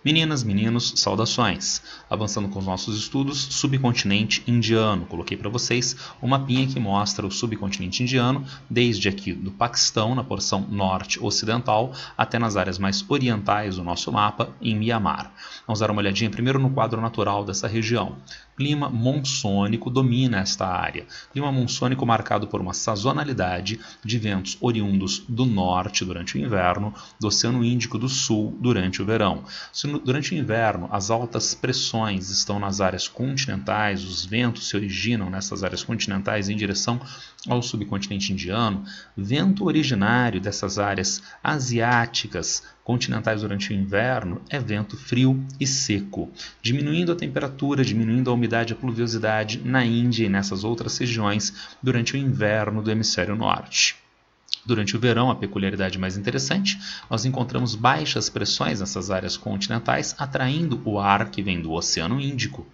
Meninas, meninos, saudações! Avançando com os nossos estudos, subcontinente indiano. Coloquei para vocês um mapinha que mostra o subcontinente indiano, desde aqui do Paquistão, na porção norte-ocidental, até nas áreas mais orientais do nosso mapa, em Mianmar. Vamos dar uma olhadinha primeiro no quadro natural dessa região. Clima monsônico domina esta área. Clima monsônico marcado por uma sazonalidade de ventos oriundos do norte durante o inverno, do Oceano Índico do Sul durante o verão. Durante o inverno, as altas pressões estão nas áreas continentais, os ventos se originam nessas áreas continentais em direção ao subcontinente indiano. Vento originário dessas áreas asiáticas continentais durante o inverno é vento frio e seco, diminuindo a temperatura, diminuindo a umidade e a pluviosidade na Índia e nessas outras regiões durante o inverno do hemisfério norte. Durante o verão, a peculiaridade mais interessante, nós encontramos baixas pressões nessas áreas continentais, atraindo o ar que vem do Oceano Índico.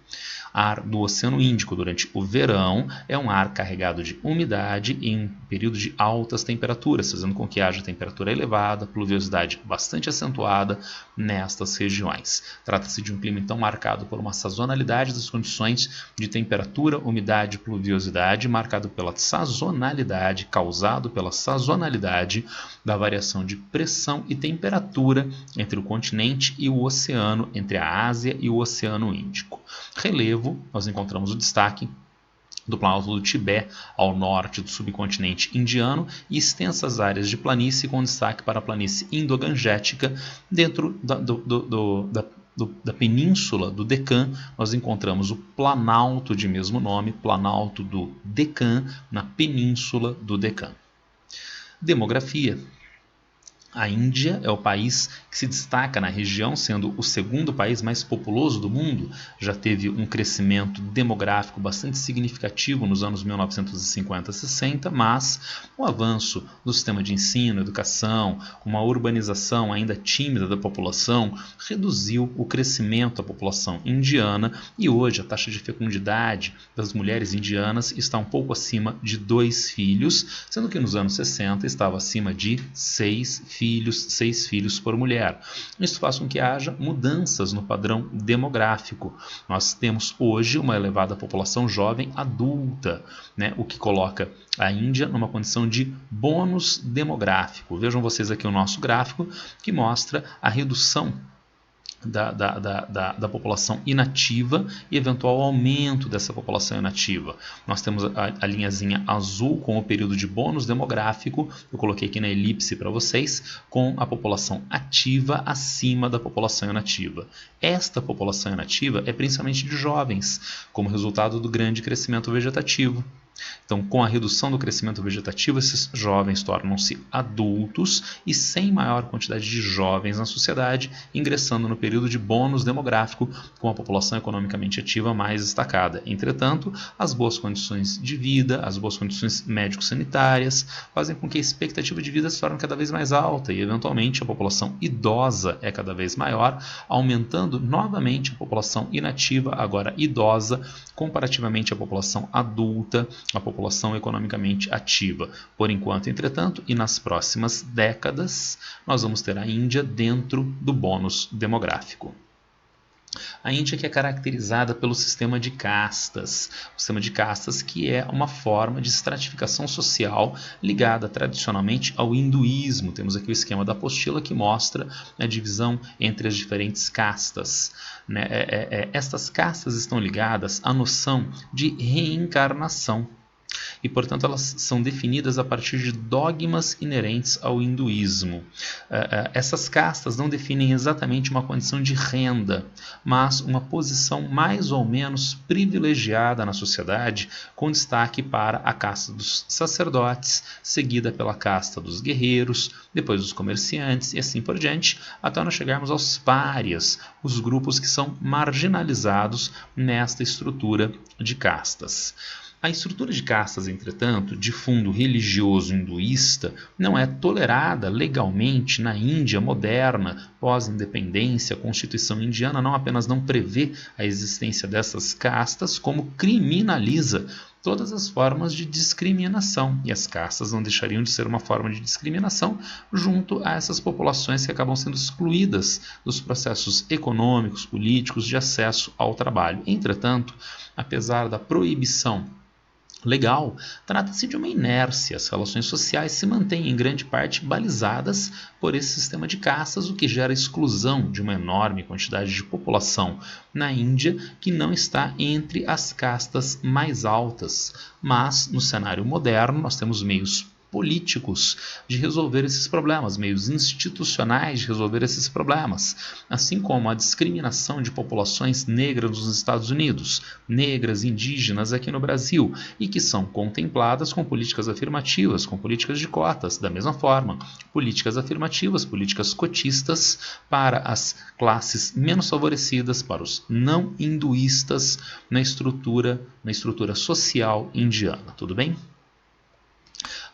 Ar do Oceano Índico durante o verão é um ar carregado de umidade em um período de altas temperaturas, fazendo com que haja temperatura elevada, pluviosidade bastante acentuada nestas regiões. Trata-se de um clima então marcado por uma sazonalidade das condições de temperatura, umidade e pluviosidade, marcado pela sazonalidade, causado pela sazonalidade da variação de pressão e temperatura entre o continente e o oceano, entre a Ásia e o Oceano Índico. Relevo, nós encontramos o destaque do Planalto do Tibete ao norte do subcontinente indiano e extensas áreas de planície com destaque para a planície indo-gangética. Dentro da península do Deccan, nós encontramos o Planalto de mesmo nome, Planalto do Deccan, na península do Deccan. Demografia. A Índia é o país que se destaca na região, sendo o segundo país mais populoso do mundo. Já teve um crescimento demográfico bastante significativo nos anos 1950 e 60, mas o avanço do sistema de ensino, educação, uma urbanização ainda tímida da população, reduziu o crescimento da população indiana e hoje a taxa de fecundidade das mulheres indianas está um pouco acima de 2 filhos, sendo que nos anos 60 estava acima de 6 filhos por mulher. Isso faz com que haja mudanças no padrão demográfico. Nós temos hoje uma elevada população jovem adulta, o que coloca a Índia numa condição de bônus demográfico. Vejam vocês aqui o nosso gráfico que mostra a redução da população inativa e eventual aumento dessa população inativa. Nós temos a linhazinha azul com o período de bônus demográfico, eu coloquei aqui na elipse para vocês, com a população ativa acima da população inativa. Esta população inativa é principalmente de jovens, como resultado do grande crescimento vegetativo. Então, com a redução do crescimento vegetativo, esses jovens tornam-se adultos e sem maior quantidade de jovens na sociedade, ingressando no período de bônus demográfico com a população economicamente ativa mais destacada. Entretanto, as boas condições de vida, as boas condições médico-sanitárias fazem com que a expectativa de vida se torne cada vez mais alta e, eventualmente, a população idosa é cada vez maior, aumentando novamente a população inativa, agora idosa, comparativamente à população adulta, a população economicamente ativa. Por enquanto, entretanto, e nas próximas décadas, nós vamos ter a Índia dentro do bônus demográfico. A Índia que é caracterizada pelo sistema de castas, o sistema de castas que é uma forma de estratificação social ligada tradicionalmente ao hinduísmo. Temos aqui o esquema da apostila que mostra a divisão entre as diferentes castas. Estas castas estão ligadas à noção de reencarnação. E, portanto, elas são definidas a partir de dogmas inerentes ao hinduísmo. Essas castas não definem exatamente uma condição de renda, mas uma posição mais ou menos privilegiada na sociedade, com destaque para a casta dos sacerdotes, seguida pela casta dos guerreiros, depois dos comerciantes e assim por diante, até nós chegarmos aos párias, os grupos que são marginalizados nesta estrutura de castas. A estrutura de castas, entretanto, de fundo religioso hinduísta, não é tolerada legalmente na Índia moderna, pós-independência. A Constituição indiana não apenas não prevê a existência dessas castas, como criminaliza todas as formas de discriminação, e as castas não deixariam de ser uma forma de discriminação junto a essas populações que acabam sendo excluídas dos processos econômicos, políticos de acesso ao trabalho. Entretanto, apesar da proibição legal, trata-se de uma inércia. As relações sociais se mantêm em grande parte balizadas por esse sistema de castas, o que gera exclusão de uma enorme quantidade de população na Índia que não está entre as castas mais altas. Mas, no cenário moderno, nós temos meios políticos de resolver esses problemas, meios institucionais de resolver esses problemas, assim como a discriminação de populações negras nos Estados Unidos, negras, indígenas aqui no Brasil, e que são contempladas com políticas afirmativas, com políticas de cotas, da mesma forma, políticas afirmativas, políticas cotistas para as classes menos favorecidas, para os não hinduístas na estrutura social indiana, tudo bem?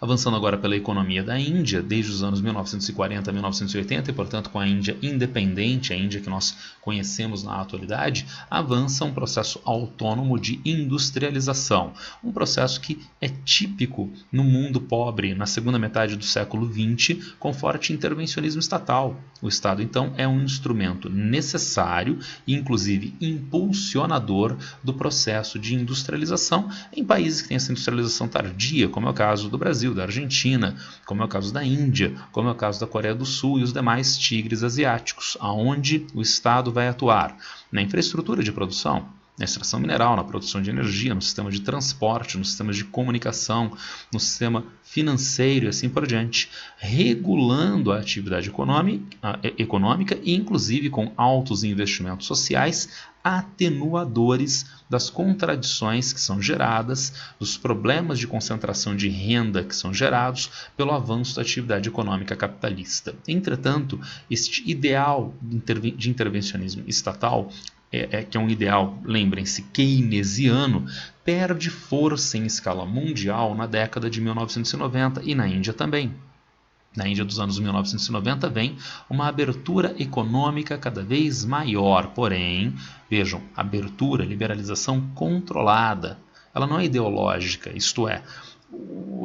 Avançando agora pela economia da Índia, desde os anos 1940 a 1980, e portanto com a Índia independente, a Índia que nós conhecemos na atualidade, avança um processo autônomo de industrialização. Um processo que é típico no mundo pobre na segunda metade do século XX, com forte intervencionismo estatal. O Estado, então, é um instrumento necessário e, inclusive, impulsionador do processo de industrialização em países que têm essa industrialização tardia, como é o caso do Brasil, da Argentina, como é o caso da Índia, como é o caso da Coreia do Sul e os demais tigres asiáticos, aonde o Estado vai atuar na infraestrutura de produção, na extração mineral, na produção de energia, no sistema de transporte, no sistema de comunicação, no sistema financeiro e assim por diante, regulando a atividade econômica e inclusive com altos investimentos sociais atenuadores das contradições que são geradas, dos problemas de concentração de renda que são gerados pelo avanço da atividade econômica capitalista. Entretanto, este ideal de intervencionismo estatal que é um ideal, lembrem-se, keynesiano, perde força em escala mundial na década de 1990 e na Índia também. Na Índia dos anos 1990 vem uma abertura econômica cada vez maior, porém, vejam, abertura, liberalização controlada. Ela não é ideológica, isto é,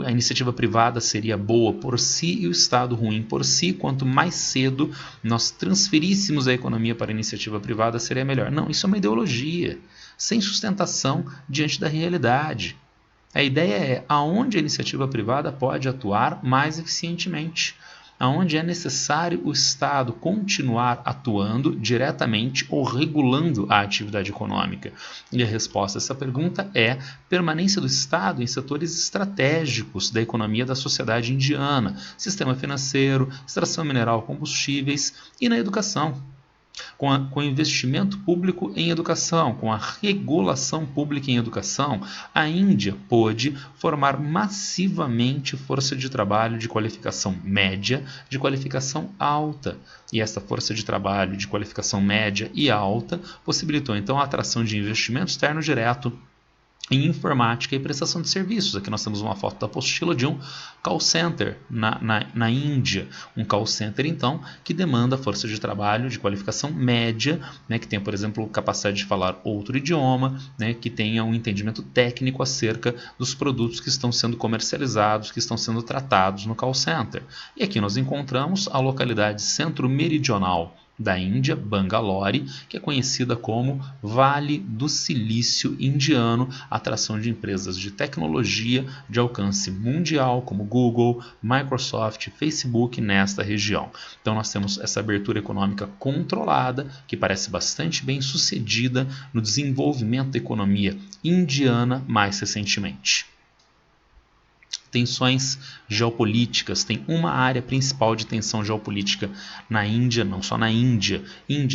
a iniciativa privada seria boa por si e o Estado ruim por si. Quanto mais cedo nós transferíssemos a economia para a iniciativa privada, seria melhor. Não, isso é uma ideologia, sem sustentação diante da realidade. A ideia é aonde a iniciativa privada pode atuar mais eficientemente, aonde é necessário o Estado continuar atuando diretamente ou regulando a atividade econômica. E a resposta a essa pergunta é permanência do Estado em setores estratégicos da economia da sociedade indiana, sistema financeiro, extração mineral, combustíveis e na educação. Com o investimento público em educação, com a regulação pública em educação, a Índia pôde formar massivamente força de trabalho de qualificação média, de qualificação alta. E essa força de trabalho de qualificação média e alta possibilitou então a atração de investimento externo direto em informática e prestação de serviços. Aqui nós temos uma foto da apostila de um call center na Índia. Um call center, então, que demanda força de trabalho de qualificação média, né, que tenha, por exemplo, capacidade de falar outro idioma, né, que tenha um entendimento técnico acerca dos produtos que estão sendo comercializados, que estão sendo tratados no call center. E aqui nós encontramos a localidade centro-meridional da Índia, Bangalore, que é conhecida como Vale do Silício Indiano, atração de empresas de tecnologia de alcance mundial, como Google, Microsoft, Facebook, nesta região. Então nós temos essa abertura econômica controlada, que parece bastante bem sucedida no desenvolvimento da economia indiana mais recentemente. Tensões geopolíticas. Tem uma área principal de tensão geopolítica na Índia, não só na Índia,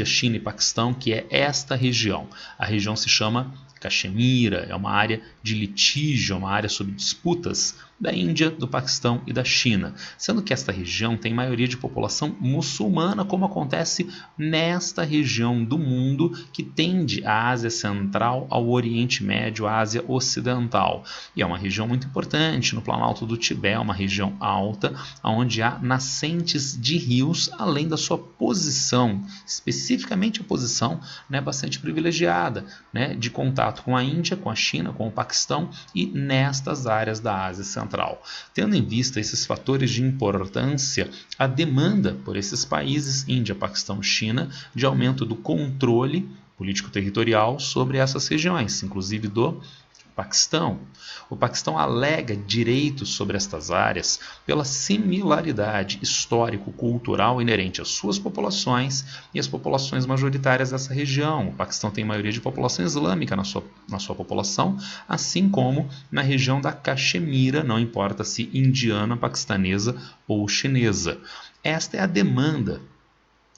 China e Paquistão, que é esta região. A região se chama Caxemira, é uma área de litígio, uma área sob disputas da Índia, do Paquistão e da China, sendo que esta região tem maioria de população muçulmana, como acontece nesta região do mundo que tende à Ásia Central, ao Oriente Médio, à Ásia Ocidental. E é uma região muito importante no Planalto do Tibete, uma região alta, onde há nascentes de rios, além da sua posição, especificamente a posição, né, bastante privilegiada, né, de contato com a Índia, com a China, com o Paquistão e nestas áreas da Ásia Central. Tendo em vista esses fatores de importância, a demanda por esses países, Índia, Paquistão, China, de aumento do controle político-territorial sobre essas regiões, inclusive do Paquistão. O Paquistão alega direitos sobre estas áreas pela similaridade histórico-cultural inerente às suas populações e às populações majoritárias dessa região. O Paquistão tem maioria de população islâmica na sua população, assim como na região da Caxemira, não importa se indiana, paquistanesa ou chinesa. Esta é a demanda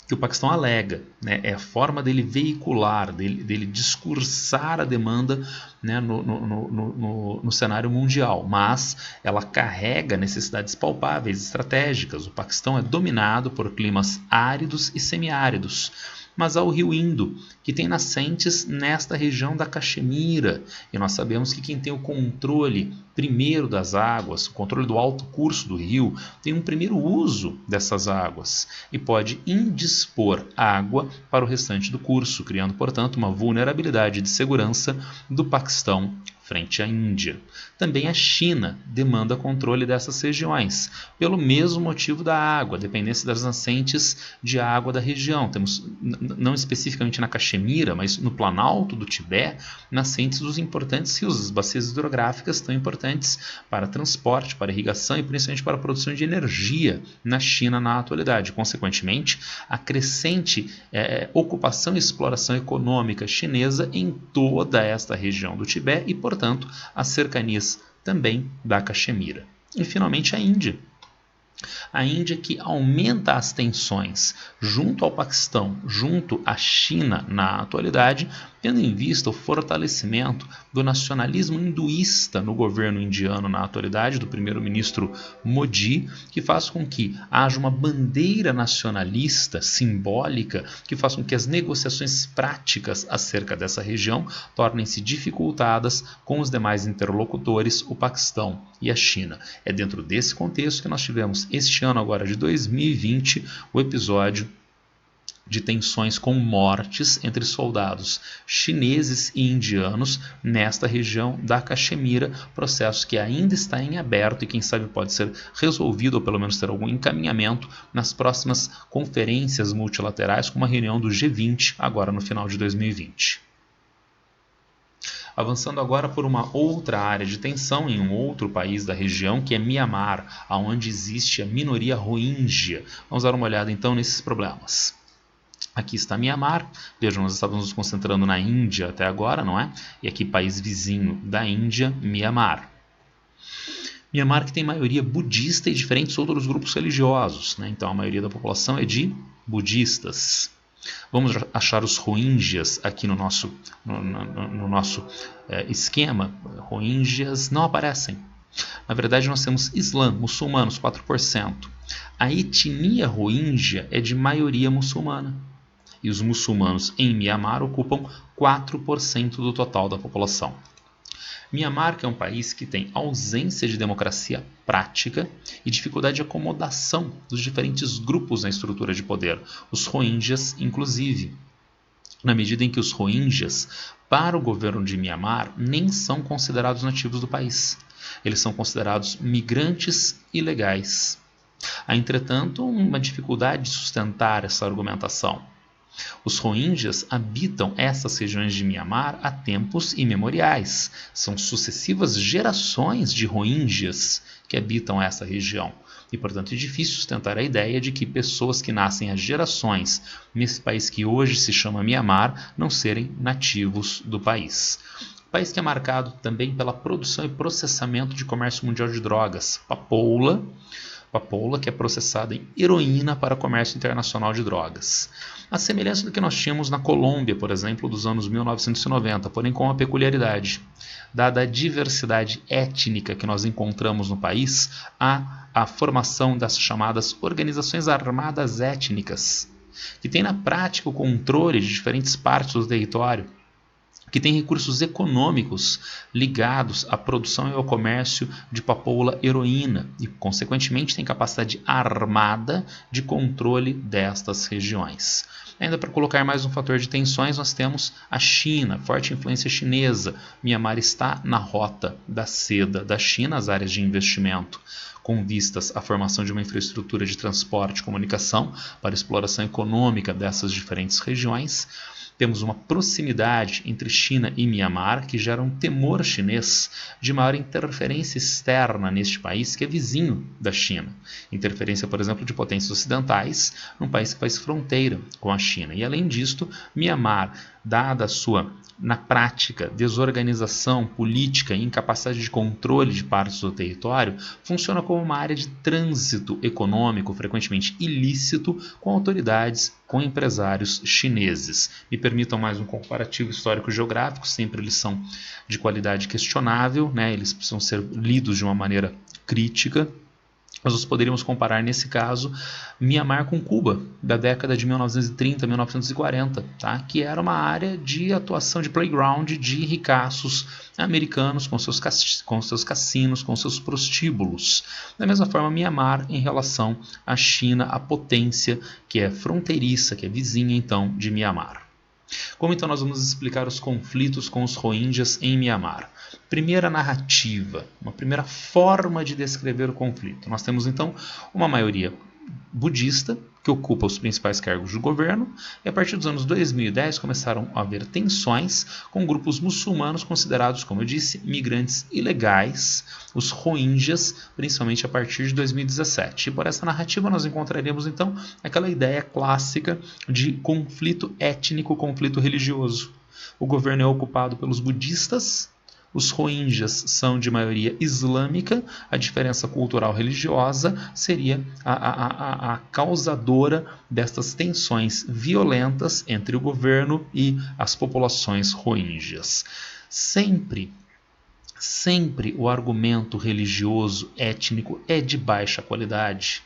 que o Paquistão alega, né? É a forma dele veicular, dele discursar a demanda, né, no cenário mundial, mas ela carrega necessidades palpáveis, estratégicas. O Paquistão é dominado por climas áridos e semiáridos, mas há o rio Indo, que tem nascentes nesta região da Caxemira, e nós sabemos que quem tem o controle primeiro das águas, o controle do alto curso do rio, tem um primeiro uso dessas águas e pode indispor água para o restante do curso, criando, portanto, uma vulnerabilidade de segurança do Paquistão frente à Índia. Também a China demanda controle dessas regiões, pelo mesmo motivo da água, dependência das nascentes de água da região. Temos, não especificamente na Caxemira, mas no Planalto do Tibete, nascentes dos importantes rios, as bacias hidrográficas tão importantes para transporte, para irrigação e principalmente para a produção de energia na China na atualidade. Consequentemente, a crescente ocupação e exploração econômica chinesa em toda esta região do Tibete e, portanto, as cercanias também da Caxemira. E, finalmente, a Índia. A Índia que aumenta as tensões junto ao Paquistão, junto à China na atualidade, tendo em vista o fortalecimento do nacionalismo hinduísta no governo indiano na atualidade, do primeiro-ministro Modi, que faz com que haja uma bandeira nacionalista simbólica que faz com que as negociações práticas acerca dessa região tornem-se dificultadas com os demais interlocutores, o Paquistão e a China. É dentro desse contexto que nós tivemos este ano agora de 2020 o episódio de tensões com mortes entre soldados chineses e indianos nesta região da Caxemira, processo que ainda está em aberto e quem sabe pode ser resolvido ou pelo menos ter algum encaminhamento nas próximas conferências multilaterais, como a reunião do G20 agora no final de 2020. Avançando agora por uma outra área de tensão em um outro país da região, que é Mianmar, onde existe a minoria Rohingya. Vamos dar uma olhada então nesses problemas. Aqui está Mianmar, vejam, nós estávamos nos concentrando na Índia até agora, não é? E aqui país vizinho da Índia, Mianmar. Mianmar que tem maioria budista e diferentes outros grupos religiosos, né? Então a maioria da população é de budistas. Vamos achar os Rohingyas aqui no nosso esquema. Rohingyas não aparecem. Na verdade, nós temos Islã, muçulmanos, 4%. A etnia Rohingya é de maioria muçulmana. E os muçulmanos em Mianmar ocupam 4% do total da população. Mianmar é um país que tem ausência de democracia prática e dificuldade de acomodação dos diferentes grupos na estrutura de poder, os Rohingyas inclusive. Na medida em que os Rohingyas, para o governo de Mianmar, nem são considerados nativos do país. Eles são considerados migrantes ilegais. Há, entretanto, uma dificuldade de sustentar essa argumentação. Os Rohingyas habitam essas regiões de Mianmar há tempos imemoriais. São sucessivas gerações de Rohingyas que habitam essa região. E, portanto, é difícil sustentar a ideia de que pessoas que nascem há gerações nesse país que hoje se chama Mianmar não serem nativos do país. O país que é marcado também pela produção e processamento de comércio mundial de drogas. Papoula, que é processada em heroína para comércio internacional de drogas. A semelhança do que nós tínhamos na Colômbia, por exemplo, dos anos 1990, porém com uma peculiaridade. dada a diversidade étnica que nós encontramos no país, há a formação das chamadas organizações armadas étnicas, que tem na prática o controle de diferentes partes do território, que tem recursos econômicos ligados à produção e ao comércio de papoula heroína e, consequentemente, tem capacidade armada de controle destas regiões. Ainda para colocar mais um fator de tensões, nós temos a China, forte influência chinesa. Myanmar está na rota da seda da China, as áreas de investimento, com vistas à formação de uma infraestrutura de transporte e comunicação para exploração econômica dessas diferentes regiões. Temos uma proximidade entre China e Myanmar que gera um temor chinês de maior interferência externa neste país que é vizinho da China. Interferência, por exemplo, de potências ocidentais num país que faz fronteira com a China. E além disto, Myanmar, dada a sua, na prática, desorganização política e incapacidade de controle de partes do território, funciona como uma área de trânsito econômico, frequentemente ilícito, com autoridades, com empresários chineses. Me permitam mais um comparativo histórico-geográfico, sempre eles são de qualidade questionável, né? Eles precisam ser lidos de uma maneira crítica. Nós poderíamos comparar, nesse caso, Myanmar com Cuba, da década de 1930 a 1940, tá? Que era uma área de atuação de playground de ricaços americanos com seus cassinos, com seus prostíbulos. Da mesma forma, Myanmar em relação à China, a potência que é fronteiriça, que é vizinha, então, de Myanmar. Como então nós vamos explicar os conflitos com os Rohingyas em Myanmar? Primeira narrativa, uma primeira forma de descrever o conflito. Nós temos então uma maioria budista que ocupa os principais cargos do governo, e a partir dos anos 2010 começaram a haver tensões com grupos muçulmanos considerados, como eu disse, migrantes ilegais, os Rohingyas, principalmente a partir de 2017. E por essa narrativa nós encontraríamos então aquela ideia clássica de conflito étnico, conflito religioso. O governo é ocupado pelos budistas. Os Rohingyas são de maioria islâmica, a diferença cultural religiosa seria a causadora destas tensões violentas entre o governo e as populações Rohingyas. Sempre o argumento religioso étnico é de baixa qualidade.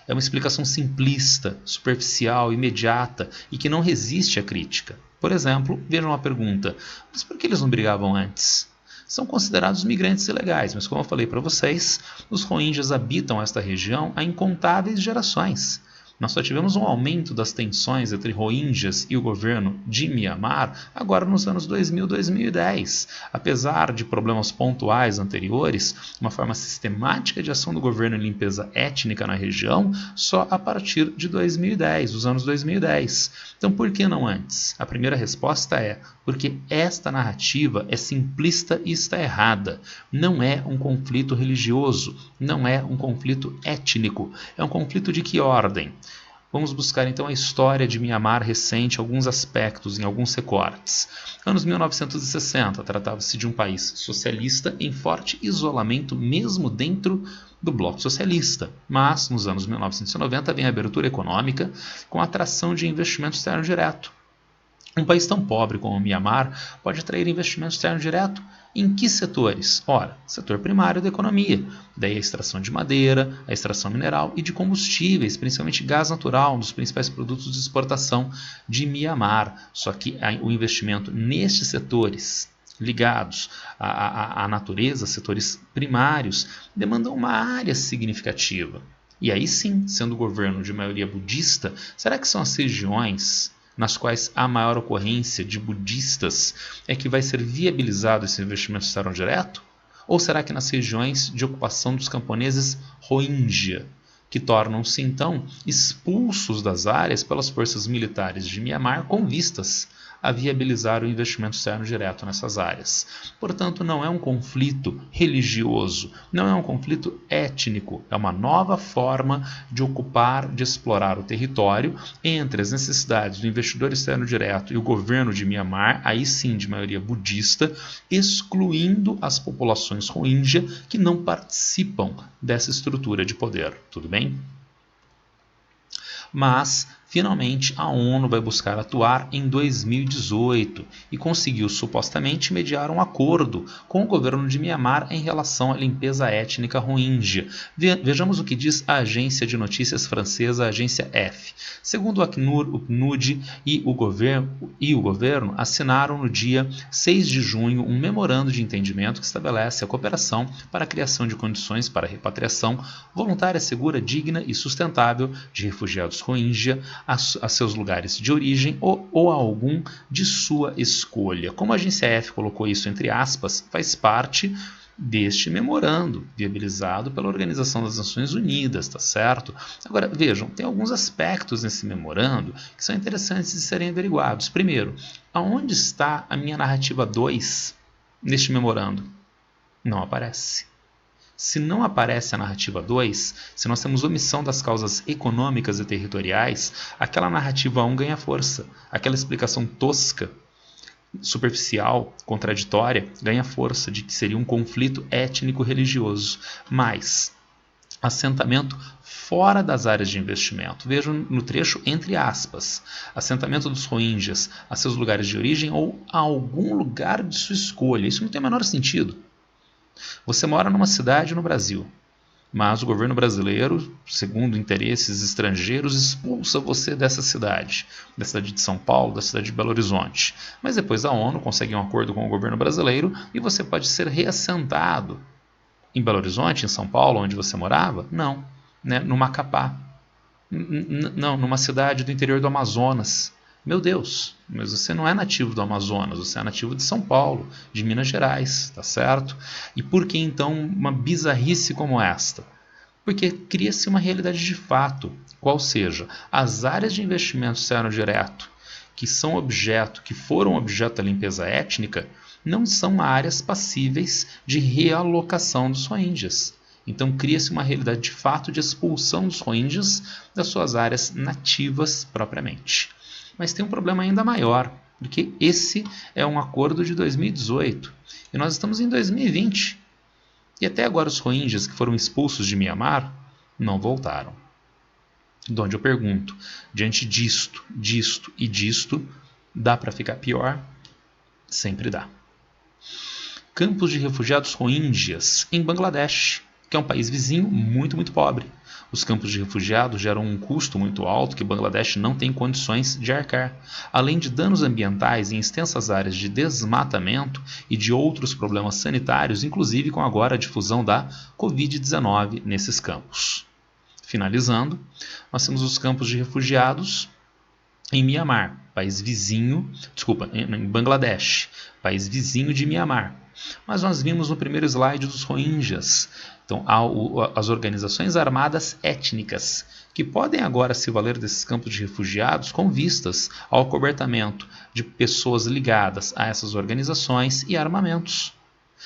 É uma explicação simplista, superficial, imediata e que não resiste à crítica. Por exemplo, vejam uma pergunta: mas por que eles não brigavam antes? São considerados migrantes ilegais, mas como eu falei para vocês, os Rohingyas habitam esta região há incontáveis gerações. Nós só tivemos um aumento das tensões entre Rohingyas e o governo de Myanmar agora nos anos 2000 e 2010. Apesar de problemas pontuais anteriores, uma forma sistemática de ação do governo em limpeza étnica na região só a partir de 2010, os anos 2010. Então por que não antes? A primeira resposta é porque esta narrativa é simplista e está errada. Não é um conflito religioso, não é um conflito étnico. É um conflito de que ordem? Vamos buscar então a história de Myanmar recente, alguns aspectos, em alguns recortes. Anos 1960, tratava-se de um país socialista em forte isolamento mesmo dentro do bloco socialista. Mas, nos anos 1990, vem a abertura econômica com a atração de investimento externo direto. Um país tão pobre como o Myanmar pode atrair investimento externo direto em que setores? Ora, setor primário da economia, daí a extração de madeira, a extração mineral e de combustíveis, principalmente gás natural, um dos principais produtos de exportação de Myanmar. Só que o investimento nestes setores ligados à natureza, setores primários, demandam uma área significativa. E aí sim, sendo o governo de maioria budista, será que são as regiões nas quais há maior ocorrência de budistas é que vai ser viabilizado esse investimento externo direto? Ou será que nas regiões de ocupação dos camponeses Rohingya, que tornam-se então expulsos das áreas pelas forças militares de Myanmar com vistas a viabilizar o investimento externo direto nessas áreas? Portanto, não é um conflito religioso, não é um conflito étnico, é uma nova forma de ocupar, de explorar o território entre as necessidades do investidor externo direto e o governo de Myanmar, aí sim de maioria budista, excluindo as populações Rohingya que não participam dessa estrutura de poder. Tudo bem? Mas Finalmente, a ONU vai buscar atuar em 2018 e conseguiu supostamente mediar um acordo com o governo de Mianmar em relação à limpeza étnica Rohingya. Vejamos o que diz a agência de notícias francesa, a agência F. Segundo o Acnur, o PNUD e o governo assinaram no dia 6 de junho um memorando de entendimento que estabelece a cooperação para a criação de condições para a repatriação voluntária, segura, digna e sustentável de refugiados Rohingya a seus lugares de origem ou a algum de sua escolha. Como a agência F colocou isso entre aspas, faz parte deste memorando, viabilizado pela Organização das Nações Unidas, tá certo? Agora, vejam, tem alguns aspectos nesse memorando que são interessantes de serem averiguados. Primeiro, aonde está a minha narrativa 2 neste memorando? Não aparece. Se não aparece a narrativa 2, se nós temos omissão das causas econômicas e territoriais, aquela narrativa 1 ganha força. Aquela explicação tosca, superficial, contraditória, ganha força de que seria um conflito étnico-religioso. Mas assentamento fora das áreas de investimento. Vejam no trecho entre aspas. Assentamento dos Rohingyas a seus lugares de origem ou a algum lugar de sua escolha. Isso não tem o menor sentido. Você mora numa cidade no Brasil, mas o governo brasileiro, segundo interesses estrangeiros, expulsa você dessa cidade, da cidade de São Paulo, da cidade de Belo Horizonte. Mas depois a ONU consegue um acordo com o governo brasileiro e você pode ser reassentado em Belo Horizonte, em São Paulo, onde você morava? Não, né? No Macapá. Não, numa cidade do interior do Amazonas. Meu Deus, mas você não é nativo do Amazonas, você é nativo de São Paulo, de Minas Gerais, tá certo? E por que então uma bizarrice como esta? Porque cria-se uma realidade de fato, qual seja, as áreas de investimento externo direto, que foram objeto da limpeza étnica, não são áreas passíveis de realocação dos Rohingyas. Então cria-se uma realidade de fato de expulsão dos Rohingyas das suas áreas nativas propriamente. Mas tem um problema ainda maior, porque esse é um acordo de 2018 e nós estamos em 2020. E até agora os Rohingyas que foram expulsos de Mianmar não voltaram. De onde eu pergunto, diante disto e disto, dá para ficar pior? Sempre dá. Campos de refugiados Rohingyas em Bangladesh, que é um país vizinho muito pobre. Os campos de refugiados geram um custo muito alto que Bangladesh não tem condições de arcar, além de danos ambientais em extensas áreas de desmatamento e de outros problemas sanitários, inclusive com agora a difusão da Covid-19 nesses campos. Finalizando, nós temos os campos de refugiados em Mianmar, em Bangladesh, país vizinho de Mianmar. Mas nós vimos no primeiro slide dos Rohingyas. Então, há as organizações armadas étnicas, que podem agora se valer desses campos de refugiados com vistas ao acobertamento de pessoas ligadas a essas organizações e armamentos.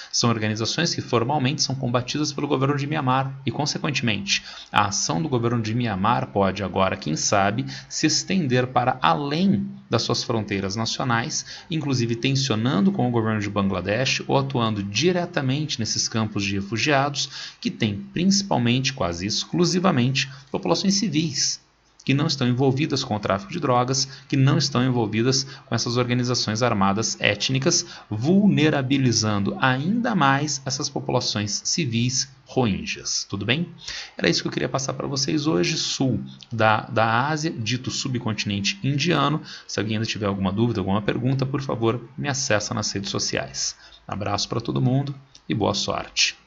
São organizações que formalmente são combatidas pelo governo de Mianmar e, consequentemente, a ação do governo de Mianmar pode agora, quem sabe, se estender para além das suas fronteiras nacionais, inclusive tensionando com o governo de Bangladesh ou atuando diretamente nesses campos de refugiados que têm principalmente, quase exclusivamente, populações civis, que não estão envolvidas com o tráfico de drogas, que não estão envolvidas com essas organizações armadas étnicas, vulnerabilizando ainda mais essas populações civis Rohingyas. Tudo bem? Era isso que eu queria passar para vocês hoje, sul da Ásia, dito subcontinente indiano. Se alguém ainda tiver alguma dúvida, alguma pergunta, por favor, me acessa nas redes sociais. Abraço para todo mundo e boa sorte!